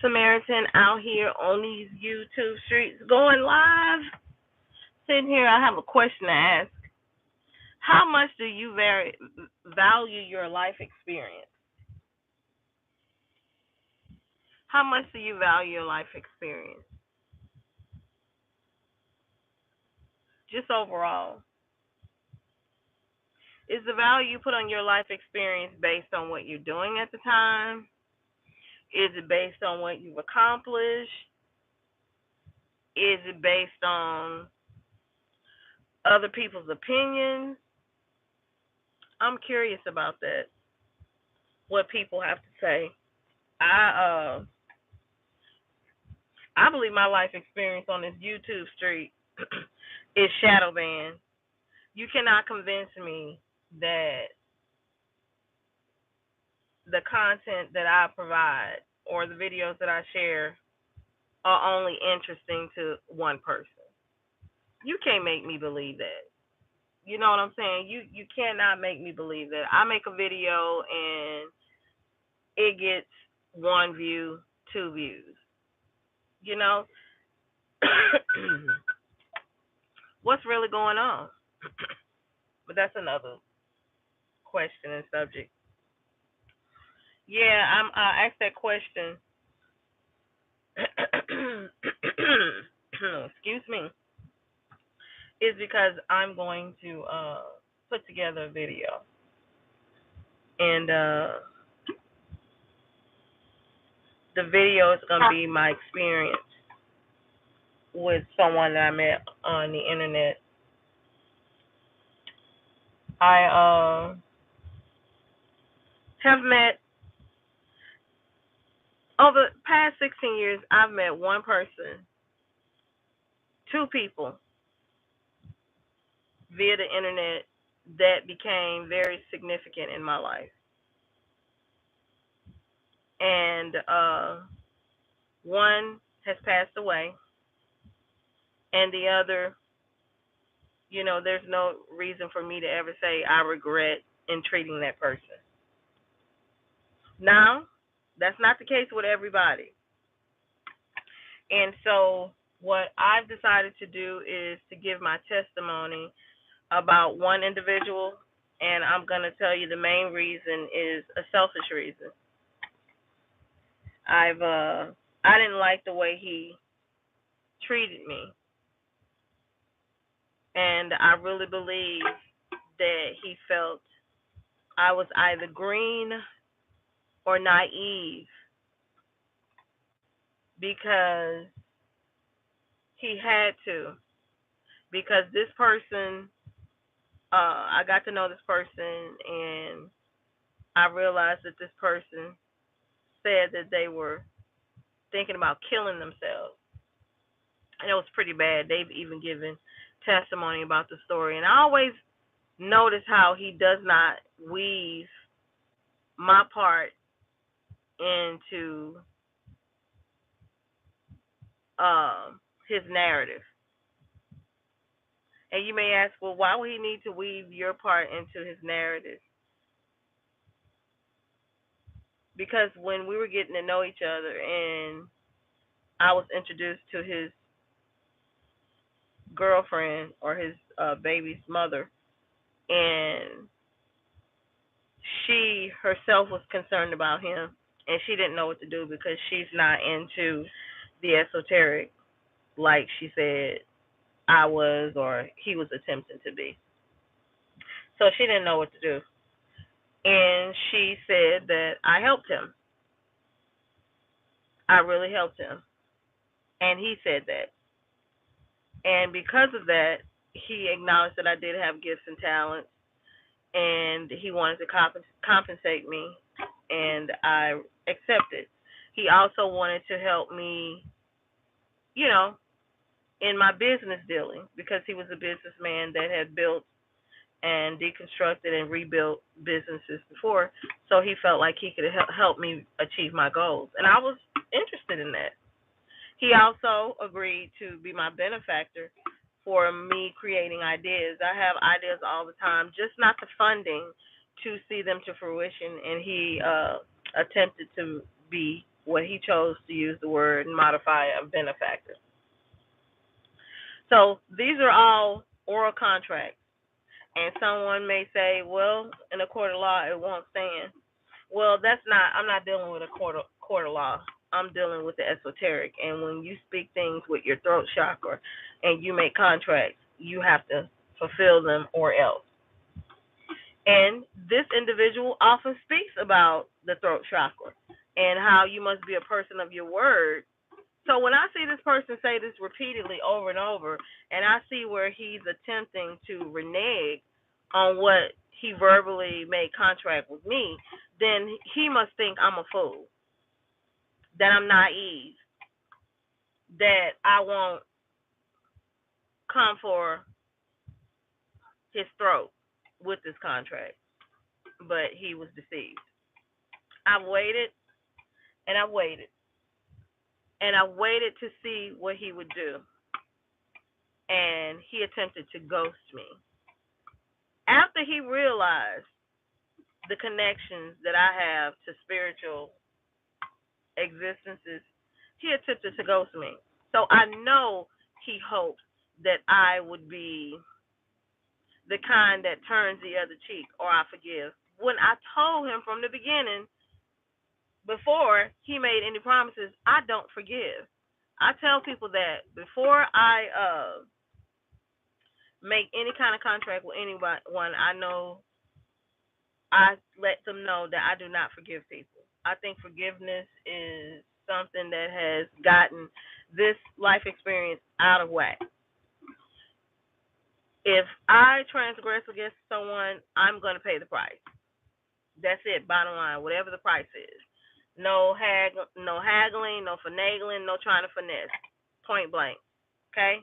Samaritan out here on these YouTube streets going live. Sitting here, I have a question to ask. How much do you value your life experience? How much do you value your life experience? Just overall. Is the value you put on your life experience based on what you're doing at the time? Is it based on what you've accomplished? Is it based on other people's opinions? I'm curious about that. What people have to say. I I believe my life experience on this YouTube street is shadow banned. You cannot convince me that the content that I provide or the videos that I share are only interesting to one person. You can't make me believe that. You know what I'm saying? You cannot make me believe that. I make a video and it gets one view, two views. You know? What's really going on? But that's another question and subject. Yeah, I asked that question. Excuse me. Is because I'm going to put together a video, and the video is going to be my experience with someone that I met on the internet. I have met over the past 16 years. I've met one person, two people via the internet that became very significant in my life, and one has passed away, and the other, there's no reason for me to ever say I regret in treating that person. Now, that's not the case with everybody. And so, what I've decided to do is to give my testimony about one individual, and I'm going to tell you the main reason is a selfish reason. I didn't like the way he treated me, and I really believe that he felt I was either green or naive because he had to. Because this person, I got to know this person, and I realized that this person said that they were thinking about killing themselves. And it was pretty bad. They've even given testimony about the story. And I always notice how he does not weave my part into his narrative. And you may ask, well, why would he need to weave your part into his narrative? Because when we were getting to know each other and I was introduced to his girlfriend or his baby's mother, and she herself was concerned about him, and she didn't know what to do because she's not into the esoteric like she said I was or he was attempting to be. So she didn't know what to do. And she said that I helped him. I really helped him. And he said that. And because of that, he acknowledged that I did have gifts and talents, and he wanted to compensate me, and I accepted. He also wanted to help me, you know, in my business dealing because he was a businessman that had built and deconstructed and rebuilt businesses before. So he felt like he could help me achieve my goals, and I was interested in that. He also agreed to be my benefactor for me creating ideas. I have ideas all the time, just not the funding to see them to fruition. And he attempted to be what he chose to use the word and modify a benefactor. So these are all oral contracts. And someone may say, well, in a court of law, it won't stand. Well, I'm not dealing with a court of law. I'm dealing with the esoteric. And when you speak things with your throat chakra and you make contracts, you have to fulfill them or else. And this individual often speaks about the throat chakra and how you must be a person of your word. So when I see this person say this repeatedly over and over, and I see where he's attempting to renege on what he verbally made contract with me, then he must think I'm a fool, that I'm naive, that I won't come for his throat with this contract. But he was deceived. I've waited and I waited and I waited to see what he would do. And he attempted to ghost me. After he realized the connections that I have to spiritual existences, he attempted to ghost me. So I know he hoped that I would be the kind that turns the other cheek or I forgive. When I told him from the beginning, before he made any promises, I don't forgive. I tell people that before I make any kind of contract with anyone, I know I let them know that I do not forgive people. I think forgiveness is something that has gotten this life experience out of whack. If I transgress against someone, I'm going to pay the price. That's it, bottom line, whatever the price is. No haggling, no finagling, no trying to finesse. Point blank. Okay?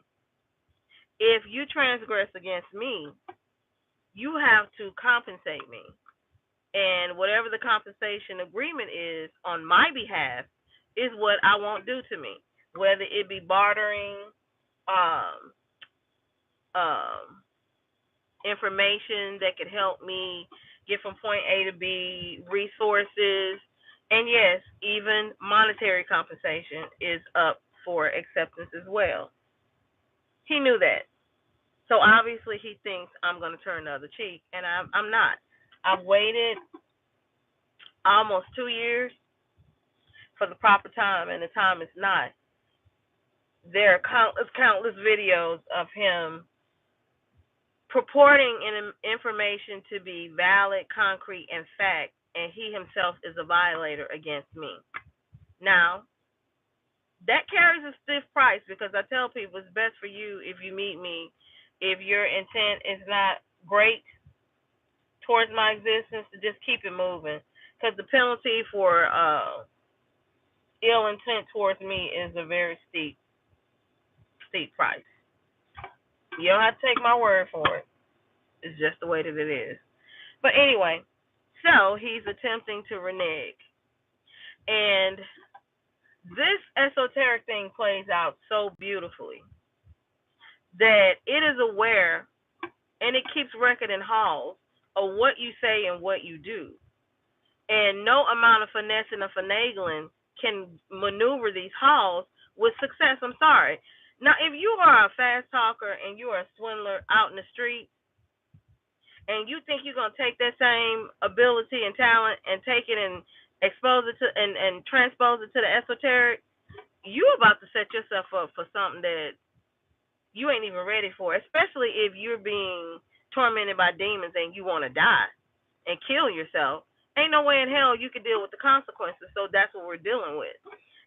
If you transgress against me, you have to compensate me. And whatever the compensation agreement is on my behalf is what I won't do to me. Whether it be bartering, information that could help me get from point A to B, resources, and yes, even monetary compensation is up for acceptance as well. He knew that. So obviously he thinks I'm going to turn the other cheek, and I'm not. I've waited almost 2 years for the proper time, and the time is not. There are countless videos of him purporting information to be valid, concrete, and fact, and he himself is a violator against me. Now, that carries a stiff price because I tell people it's best for you if you meet me, if your intent is not great towards my existence, to just keep it moving. Because the penalty for ill intent towards me is a very steep price. You don't have to take my word for it. It's just the way that it is. But anyway, so he's attempting to renege. And this esoteric thing plays out so beautifully that it is aware and it keeps record in halls of what you say and what you do. And no amount of finessing or finagling can maneuver these halls with success. I'm sorry. Now, if you are a fast talker and you are a swindler out in the street, and you think you're going to take that same ability and talent and take it and expose it to and transpose it to the esoteric, you about to set yourself up for something that you ain't even ready for, especially if you're being tormented by demons and you want to die and kill yourself. Ain't no way in hell you can deal with the consequences, so that's what we're dealing with.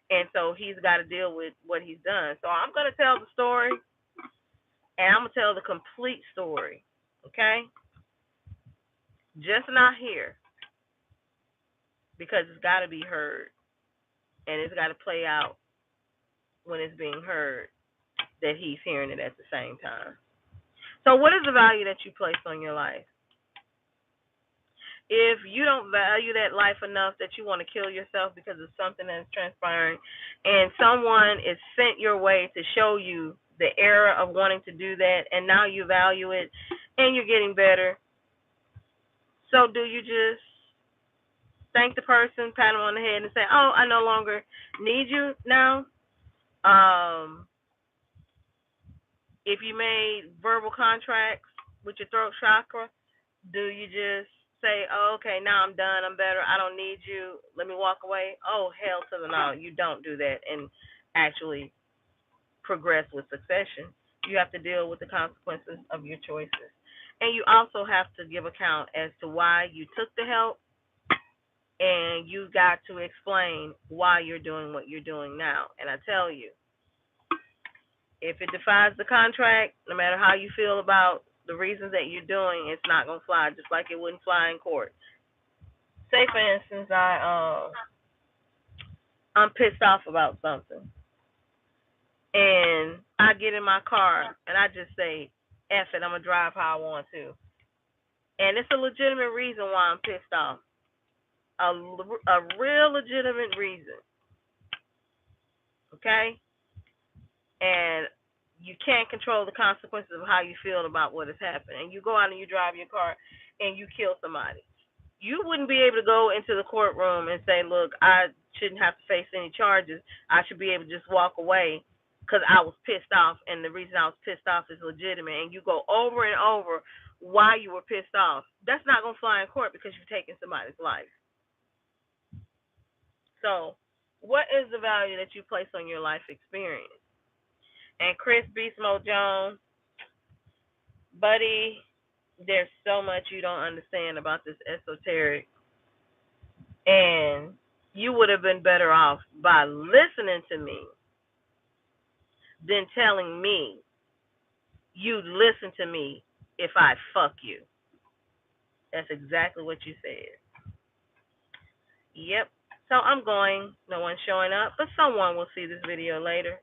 And so he's got to deal with what he's done. So I'm going to tell the story, and I'm going to tell the complete story, okay? Just not here, because it's got to be heard, and it's got to play out when it's being heard, that he's hearing it at the same time. So what is the value that you place on your life? If you don't value that life enough that you want to kill yourself because of something that's transpiring, and someone is sent your way to show you the error of wanting to do that, and now you value it, and you're getting better, so do you just thank the person, pat them on the head, and say, "Oh, I no longer need you now." If you made verbal contracts with your throat chakra, do you just say, "Oh, okay, now I'm done. I'm better. I don't need you. Let me walk away"? Oh, hell to the no! You don't do that and actually progress with succession. You have to deal with the consequences of your choices, and you also have to give account as to why you took the help, and you got to explain why you're doing what you're doing now. And I tell you, if it defies the contract, no matter how you feel about the reasons that you're doing, it's not gonna fly. Just like it wouldn't fly in court. Say for instance, I'm pissed off about something, and I get in my car and I just say, "F it, I'm gonna drive how I want to," and it's a legitimate reason why I'm pissed off. A real legitimate reason, okay? And you can't control the consequences of how you feel about what has happened. And you go out and you drive your car and you kill somebody. You wouldn't be able to go into the courtroom and say, "Look, I shouldn't have to face any charges. I should be able to just walk away because I was pissed off, and the reason I was pissed off is legitimate." And you go over and over why you were pissed off. That's not going to fly in court because you've taken somebody's life. So, what is the value that you place on your life experience? And Chris Beast Mode Jones, buddy, there's so much you don't understand about this esoteric, and you would have been better off by listening to me than telling me you'd listen to me if I fuck you. That's exactly what you said. Yep. So I'm going. No one's showing up, but someone will see this video later.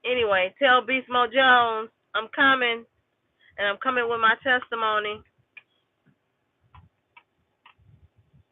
Anyway, tell Beast Mode Jones I'm coming, and I'm coming with my testimony.